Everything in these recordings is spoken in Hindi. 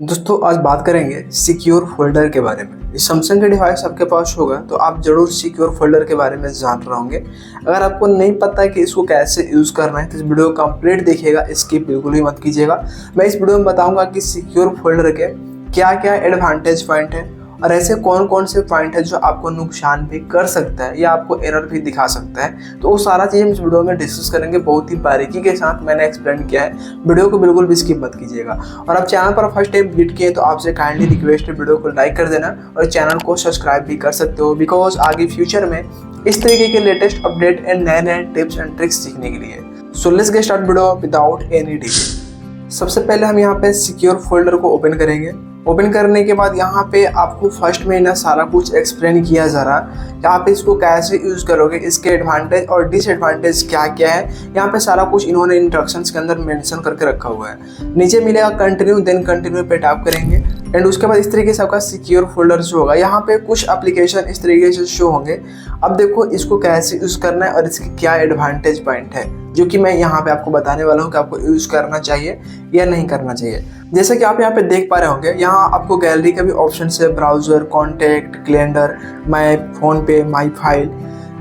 दोस्तों आज बात करेंगे सिक्योर फोल्डर के बारे में। इस सैमसंग के डिवाइस आपके पास होगा तो आप जरूर सिक्योर फोल्डर के बारे में जान रहे होंगे। अगर आपको नहीं पता है कि इसको कैसे यूज़ करना है तो इस वीडियो को कंप्लीट देखिएगा, स्किप बिल्कुल भी मत कीजिएगा। मैं इस वीडियो में बताऊंगा कि सिक्योर फोल्डर के क्या क्या एडवांटेज पॉइंट है और ऐसे कौन कौन से पॉइंट है जो आपको नुकसान भी कर सकता है या आपको एरर भी दिखा सकता है। तो वो सारा चीज़ हम इस वीडियो में डिस्कस करेंगे, बहुत ही बारीकी के साथ मैंने एक्सप्लेन किया है। वीडियो को बिल्कुल भी स्किप मत कीजिएगा। और आप चैनल पर फर्स्ट टाइम विजिट किए तो आपसे काइंडली रिक्वेस्ट है वीडियो को लाइक कर देना और चैनल को सब्सक्राइब भी कर सकते हो, बिकॉज आगे फ्यूचर में इस तरीके के लेटेस्ट अपडेट एंड नए नए टिप्स एंड ट्रिक्स सीखने के लिए। So let's get start video without any delay. सबसे पहले हम यहाँ पे सिक्योर फोल्डर को ओपन करेंगे। ओपन करने के बाद यहाँ पे आपको फर्स्ट में ना सारा कुछ एक्सप्लेन किया जा रहा है कि आप इसको कैसे यूज़ करोगे, इसके एडवांटेज और डिसएडवांटेज क्या क्या है। यहाँ पे सारा कुछ इन्होंने इंस्ट्रक्शंस के अंदर मेंशन करके रखा हुआ है। नीचे मिलेगा कंटिन्यू, देन कंटिन्यू पे टैप करेंगे एंड उसके बाद इस तरीके से आपका सिक्योर फोल्डर शो होगा। यहाँ पे कुछ एप्लीकेशन इस तरीके से शो होंगे। अब देखो इसको कैसे यूज़ करना है और इसके क्या एडवांटेज पॉइंट है, जो कि मैं यहाँ पे आपको बताने वाला हूँ कि आपको यूज़ करना चाहिए या नहीं करना चाहिए। जैसे कि आप यहाँ पे देख पा रहे होंगे, यहाँ आपको गैलरी का भी ऑप्शन है, browser, contact, calendar, my phone पे, माई फाइल।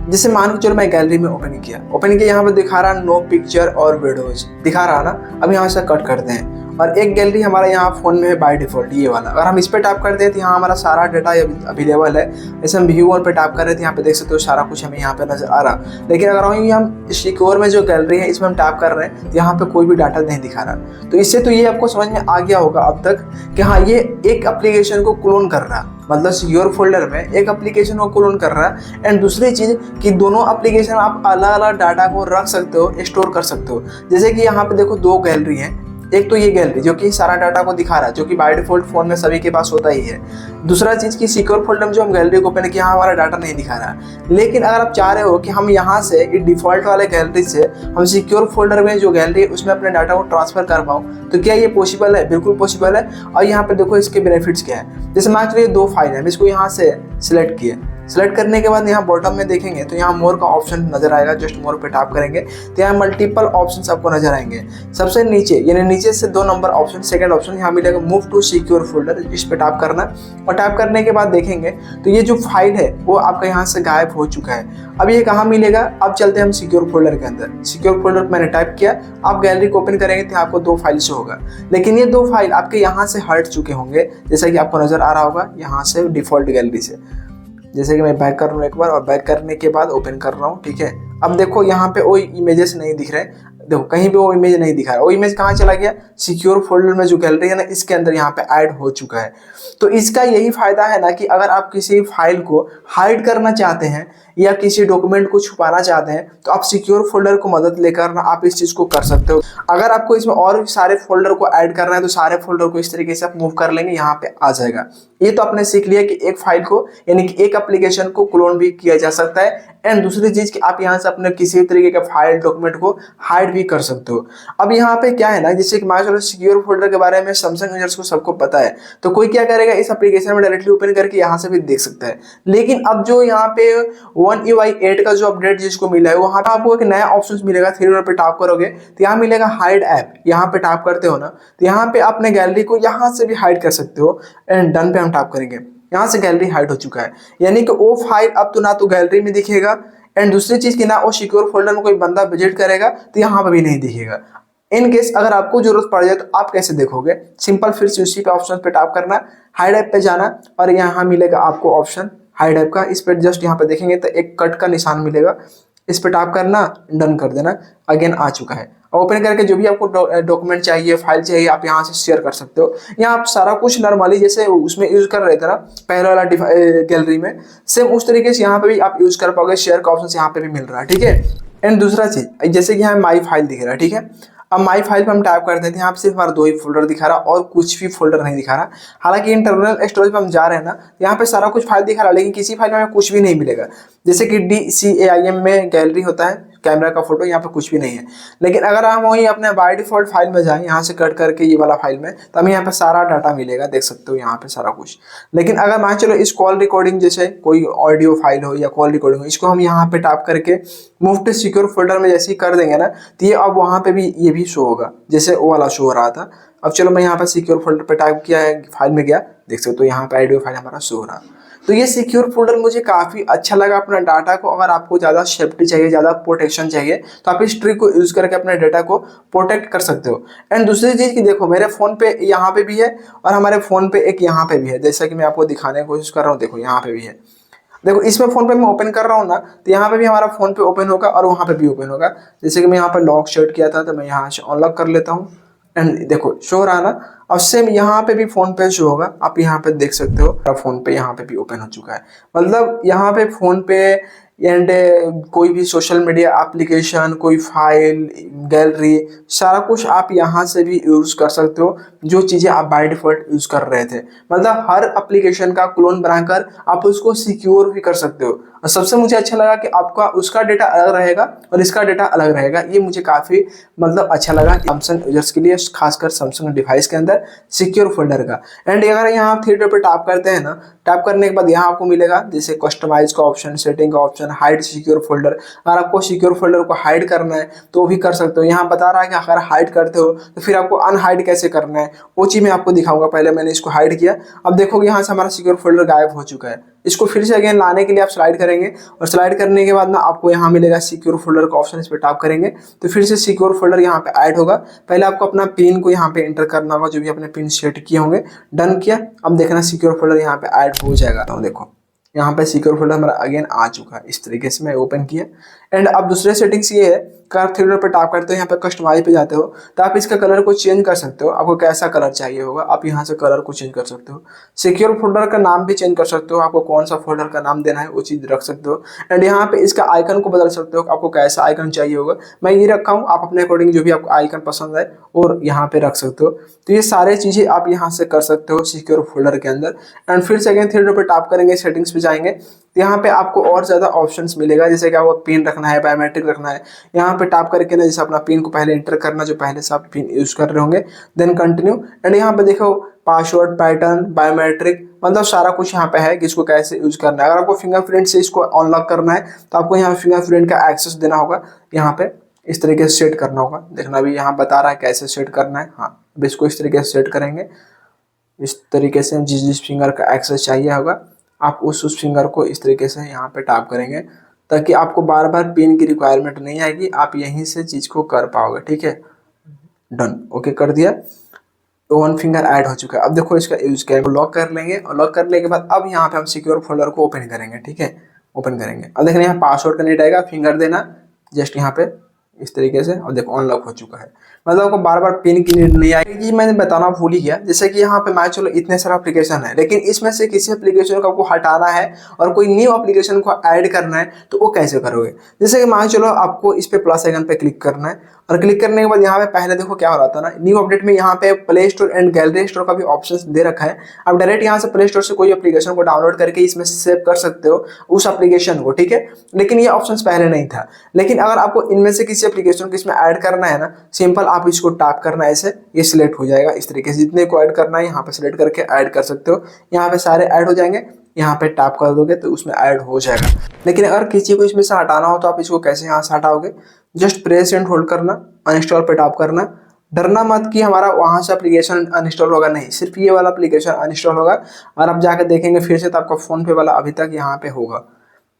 जैसे मान के चलो मैं गैलरी में ओपन किया यहाँ पे दिखा रहा नो पिक्चर और वीडियोज दिखा रहा ना। अब यहाँ से कट करते हैं और एक गैलरी हमारा यहाँ फ़ोन में है बाय डिफ़ॉल्ट, ये वाला। अगर हम इस पर टैप करते हैं तो यहाँ हमारा सारा डाटा अवेलेबल है। जैसे हम व्यू वन पे टैप कर रहे थे, यहाँ पे देख सकते हो सारा कुछ हमें यहाँ पे नजर आ रहा। लेकिन अगर हम सिक्योर में जो गैलरी है इसमें हम टैप कर रहे हैं तो यहाँ पे कोई भी डाटा नहीं दिखा रहा। तो इससे तो ये आपको समझ में आ गया होगा अब तक कि हाँ, ये एक एप्लीकेशन को क्लोन कर रहा है, मतलब सिक्योर फोल्डर में एक एप्लीकेशन को क्लोन कर रहा है। एंड दूसरी चीज़ कि दोनों एप्लीकेशन आप अलग अलग डाटा को रख सकते हो, स्टोर कर सकते हो। जैसे कि यहाँ पे देखो दो गैलरी हैं, एक तो ये गैलरी जो कि सारा डाटा को दिखा रहा है, जो कि बाय डिफॉल्ट फोन में सभी के पास होता ही है। दूसरा चीज़ कि सिक्योर फोल्डर में जो हम गैलरी को ओपन किया हमारा डाटा नहीं दिखा रहा है। लेकिन अगर आप चाह रहे हो कि हम यहाँ से इस डिफॉल्ट वाले गैलरी से हम सिक्योर फोल्डर में जो गैलरी है उसमें अपने डाटा को ट्रांसफर कर पाऊँ, तो क्या ये पॉसिबल है? बिल्कुल पॉसिबल है। और यहाँ पे देखो इसके बेनिफिट्स क्या है। जैसे मान लीजिए दो फाइल है, हम इसको यहाँ से सिलेक्ट किए। सेलेक्ट करने के बाद यहाँ बॉटम में देखेंगे तो यहाँ मोर का ऑप्शन नजर आएगा। जस्ट मोर पे टैप करेंगे तो यहाँ मल्टीपल ऑप्शंस आपको नजर आएंगे। सबसे नीचे यानी नीचे से 2 नंबर ऑप्शन, सेकंड ऑप्शन यहाँ मिलेगा मूव टू सिक्योर फोल्डर, इस पे टैप करना। और टैप करने के बाद देखेंगे तो ये जो फाइल है वो आपका यहाँ से गायब हो चुका है। अब ये कहाँ मिलेगा? अब चलते हैं हम सिक्योर फोल्डर के अंदर। सिक्योर फोल्डर मैंने टाइप किया, आप गैलरी को ओपन करेंगे तो आपको 2 फाइल से होगा। लेकिन ये 2 फाइल आपके यहाँ से हट चुके होंगे, जैसा कि आपको नजर आ रहा होगा यहाँ से डिफॉल्ट गैलरी से। जैसे कि मैं बैक कर रहा हूँ एक बार और बैक करने के बाद ओपन कर रहा हूँ, ठीक है। अब देखो यहाँ पे वो इमेजेस नहीं दिख रहे, देखो कहीं पे वो इमेज नहीं दिखा रहा। वो इमेज कहाँ चला गया? सिक्योर फोल्डर में जो गैलरी है ना इसके अंदर यहाँ पे ऐड हो चुका है। तो इसका यही फायदा है ना कि अगर आप किसी फाइल को हाइड करना चाहते हैं या किसी डॉक्यूमेंट को छुपाना चाहते हैं तो आप सिक्योर फोल्डर को मदद लेकर ना आप इस चीज़ को कर सकते हो। अगर आपको इसमें और सारे फोल्डर को ऐड करना है तो सारे फोल्डर को इस तरीके से आप मूव कर लेंगे, यहाँ पे आ जाएगा। ये तो आपने सीख लिया कि एक फाइल को यानी कि एक एप्लीकेशन को क्लोन भी किया जा सकता है। एंड दूसरी चीज़ कि आप यहाँ से अपने किसी भी तरीके का फाइल डॉक्यूमेंट को हाइड भी कर सकते हो। अब यहाँ पे क्या है ना, जैसे कि मान लो सिक्योर फोल्डर के बारे में सैमसंग यूजर्स को सबको पता है, तो कोई क्या करेगा इस एप्लीकेशन में डायरेक्टली ओपन करके यहाँ से भी देख सकता है। लेकिन अब जो यहाँ पे One UI 8 का जो अपडेट जिसको मिला है वहाँ पे आपको एक नया ऑप्शन मिलेगा। 3 डॉट पे टैप करोगे तो यहाँ मिलेगा हाइड ऐप। यहाँ पे टैप करते हो ना तो यहाँ पे अपने गैलरी को यहाँ से भी हाइड कर सकते हो। एंड डन पे हम टैप करेंगे, यहाँ से गैलरी हाइड हो चुका है। यानी कि वो फाइल अब तो ना तो गैलरी में दिखेगा एंड दूसरी चीज की ना वो सिक्योर फोल्डर में कोई बंदा विजिट करेगा तो यहाँ पर भी नहीं दिखेगा। इन केस अगर आपको जरूरत पड़ जाए तो आप कैसे देखोगे? सिंपल फिर से उसी पे ऑप्शन पे टैप करना, हाइड ऐप पे जाना और यहाँ मिलेगा आपको ऑप्शन हाइड ऐप का। इस पर जस्ट यहाँ पे देखेंगे तो एक कट का निशान मिलेगा, इस पे टैप करना, डन कर देना। अगेन आ चुका है। ओपन करके जो भी आपको डॉक्यूमेंट चाहिए, फाइल चाहिए, आप यहाँ से शेयर कर सकते हो। यहाँ आप सारा कुछ नॉर्मली जैसे उसमें यूज कर रहे थे ना पहले वाला गैलरी में, सेम उस तरीके से यहाँ पे भी आप यूज कर पाओगे। शेयर का ऑप्शन यहाँ पे भी मिल रहा है, ठीक है। एंड दूसरा चीज जैसे कि यहाँ माई फाइल दिख रहा है, ठीक है। अब माई फाइल पे हम टाइप करते हैं, यहाँ पे सिर्फ हमारा 2 ही फोल्डर दिखा रहा और कुछ भी फोल्डर नहीं दिखा रहा। हालांकि इंटरनल स्टोरेज पे हम जा रहे हैं ना, यहाँ पे सारा कुछ फाइल दिखा रहा है लेकिन किसी फाइल में हमें कुछ भी नहीं मिलेगा। जैसे कि DCAIM में गैलरी होता है, कैमरा का फोटो, यहाँ पे कुछ भी नहीं है। लेकिन अगर हम वही अपने बाय डिफॉल्ट फाइल में जाएं, यहाँ से कट करके ये वाला फाइल में, तो हमें यहाँ पे सारा डाटा मिलेगा, देख सकते हो यहाँ पे सारा कुछ। लेकिन अगर मान चलो इस कॉल रिकॉर्डिंग जैसे कोई ऑडियो फाइल हो या कॉल रिकॉर्डिंग हो, इसको हम यहाँ पे टाप करके मूव टू सिक्योर फोल्डर में जैसे ही कर देंगे ना, तो ये अब वहाँ पे भी ये भी शो होगा जैसे वो वाला शो हो रहा था। अब चलो मैं यहाँ पे सिक्योर फोल्डर पे टाइप किया है, फाइल में गया, देख सकते हो यहाँ पे ऑडियो फाइल हमारा शो हो रहा। तो ये सिक्योर फोल्डर मुझे काफ़ी अच्छा लगा अपना डाटा को, अगर आपको ज़्यादा सेफ्टी चाहिए, ज़्यादा प्रोटेक्शन चाहिए, तो आप इस ट्रिक को यूज़ करके अपने डाटा को प्रोटेक्ट कर सकते हो। एंड दूसरी चीज़ कि देखो मेरे फ़ोन पे यहाँ पे भी है और हमारे फ़ोन पे एक यहाँ पे भी है, जैसा कि मैं आपको दिखाने की कोशिश कर रहा हूँ, देखो यहाँ पे भी है। देखो इसमें फ़ोन पे मैं ओपन कर रहा हूँ ना, तो यहाँ पे भी हमारा फ़ोन पे ओपन होगा और वहाँ पे भी ओपन होगा। जैसे कि मैं यहाँ पे लॉक सेट किया था, तो मैं यहाँ से अनलॉक कर लेता हूँ एंड देखो शो रहा ना। अब सेम यहाँ पे भी फ़ोन पे शो होगा, आप यहाँ पे देख सकते हो, अब फ़ोन पे यहाँ पे भी ओपन हो चुका है। मतलब यहाँ पे फ़ोन पे एंड कोई भी सोशल मीडिया एप्लीकेशन, कोई फाइल, गैलरी, सारा कुछ आप यहाँ से भी यूज़ कर सकते हो, जो चीज़ें आप बाय डिफ़ॉल्ट यूज़ कर रहे थे। मतलब हर एप्लीकेशन का क्लोन बनाकर आप उसको सिक्योर भी कर सकते हो। और सबसे मुझे अच्छा लगा कि आपका उसका डेटा अलग रहेगा और इसका डेटा अलग रहेगा, ये मुझे काफ़ी मतलब अच्छा लगा सैमसंग यूजर्स के लिए, खासकर सैमसंग डिवाइस के अंदर सिक्योर फोल्डर का। एंड अगर यहाँ थ्री डॉट पे टैप करते हैं ना, टैप करने के बाद यहाँ आपको मिलेगा जैसे कस्टमाइज का ऑप्शन, सेटिंग का ऑप्शन, हाइड सिक्योर फोल्डर। अगर आपको सिक्योर फोल्डर को हाइड करना है तो वो भी कर सकते हो। यहाँ बता रहा है कि अगर हाइड करते हो तो फिर आपको अनहाइड कैसे करना है, वो चीज़ मैं आपको दिखाऊंगा। पहले मैंने इसको हाइड किया, अब देखोगे यहाँ से हमारा सिक्योर फोल्डर गायब हो चुका है। इसको फिर से अगेन लाने के लिए आप स्लाइड करेंगे और स्लाइड करने के बाद ना आपको यहाँ मिलेगा सिक्योर फोल्डर का ऑप्शन, इस पर टैप करेंगे तो फिर से सिक्योर फोल्डर यहाँ पे ऐड होगा। पहले आपको अपना पिन को यहाँ पे एंटर करना होगा, जो भी अपने पिन सेट किए होंगे। डन किया, अब देखना सिक्योर फोल्डर यहाँ पे ऐड हो जाएगा। तो देखो यहाँ पे सिक्योर फोल्डर हमारा अगेन आ चुका है, इस तरीके से मैं ओपन किया। एंड अब दूसरे सेटिंग्स ये है कि आप थ्री डॉट पे टैप करते हो, यहाँ पे कस्टमाइज पे जाते हो, तो आप इसका कलर को चेंज कर सकते हो। आपको कैसा कलर चाहिए होगा आप यहाँ से कलर को चेंज कर सकते हो। सिक्योर फोल्डर का नाम भी चेंज कर सकते हो, आपको कौन सा फोल्डर का नाम देना है वो चीज़ रख सकते हो। एंड यहाँ पे इसका आइकन को बदल सकते हो, आपको कैसा आइकन चाहिए होगा। मैं ये रखा हूँ, आप अपने अकॉर्डिंग जो भी आपको आइकन पसंद है और यहाँ पे रख सकते हो। तो ये सारे चीज़ें आप यहाँ से कर सकते हो सिक्योर फोल्डर के अंदर। एंड फिर से अगेन थ्री डॉट पे टैप करेंगे, सेटिंग्स पे जाएंगे, तो यहाँ पे आपको और ज़्यादा ऑप्शंस मिलेगा, जैसे कि आपको पिन रखना है, बायोमेट्रिक रखना है। यहाँ पे टैप करके ना जैसे अपना पिन को पहले एंटर करना, जो पहले से आप पिन यूज़ कर रहे होंगे, देन कंटिन्यू। एंड यहाँ पे देखो पासवर्ड, पैटर्न, बायोमेट्रिक, मतलब सारा कुछ यहाँ पे है कि इसको कैसे यूज़ करना है। अगर आपको फिंगरप्रिंट से इसको अनलॉक करना है तो आपको यहाँ फिंगरप्रिंट का एक्सेस देना होगा, यहाँ पे इस तरीके से सेट करना होगा। देखना भी यहाँ बता रहा है कैसे सेट करना है। हाँ, अब इसको इस तरीके से सेट करेंगे, इस तरीके से जिस फिंगर का एक्सेस चाहिए होगा आप उस फिंगर को इस तरीके से यहाँ पे टैप करेंगे, ताकि आपको बार बार पिन की रिक्वायरमेंट नहीं आएगी, आप यहीं से चीज़ को कर पाओगे। ठीक है, डन, ओके कर दिया, तो वन फिंगर ऐड हो चुका है। अब देखो इसका यूज क्या है, लॉक कर लेंगे और लॉक करने के बाद अब यहाँ पे हम सिक्योर फोल्डर को ओपन करेंगे। ठीक है, ओपन करेंगे, अब देखना यहाँ पासवर्ड का नीड आएगा, फिंगर देना जस्ट यहाँ पे इस तरीके से, और देखो अनलॉक हो चुका है। मतलब आपको बार बार पिन की नीड नहीं आएगी। मैंने बताना भूल ही गया, जैसे कि यहाँ पे मान चलो इतने सारा एप्लीकेशन है, लेकिन इसमें से किसी एप्लीकेशन को आपको हटाना है और कोई न्यू एप्लीकेशन को ऐड करना है, तो वो कैसे करोगे। जैसे कि मान चलो आपको इस पे प्लस आइकन पे क्लिक करना है और क्लिक करने के बाद यहाँ पे पहले देखो क्या हो रहा था ना, न्यू अपडेट में यहाँ पे play store and gallery store का भी ऑप्शन दे रखा है। आप डायरेक्ट यहाँ से प्ले स्टोर से कोई एप्लीकेशन को डाउनलोड करके इसमें सेव कर सकते हो उस एप्लीकेशन को। ठीक है, लेकिन ये ऑप्शन पहले नहीं था। लेकिन अगर आपको इनमें से किसी एप्लीकेशन को इसमें ऐड करना है ना, सिंपल आप इसको टैप करना है, ऐसे ये सिलेक्ट हो जाएगा इस तरीके से। जितने को ऐड करना है यहाँ पे सिलेक्ट करके ऐड कर सकते हो, यहाँ पे सारे ऐड हो जाएंगे। यहाँ पे टैप कर दोगे तो उसमें ऐड हो जाएगा। लेकिन अगर किसी को इसमें से हटाना हो तो आप इसको कैसे यहाँ से हटाओगे, जस्ट प्रेस एंड होल्ड करना, अनइंस्टॉल पे टैप करना। डरना मत कि हमारा वहाँ से एप्लीकेशन अनइंस्टॉल होगा, नहीं, सिर्फ ये वाला एप्लीकेशन अनइंस्टॉल होगा और आप जाकर देखेंगे फिर से तो आपका फ़ोन पे वाला अभी तक यहाँ पे होगा।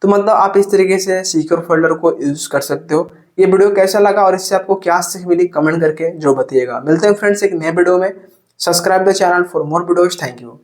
तो मतलब आप इस तरीके से सिक्योर फोल्डर को यूज़ कर सकते हो। ये वीडियो कैसा लगा और इससे आपको क्या सीख मिली कमेंट करके जो बताइएगा। मिलते हैं फ्रेंड्स एक नए वीडियो में। Subscribe the channel for more videos. Thank you.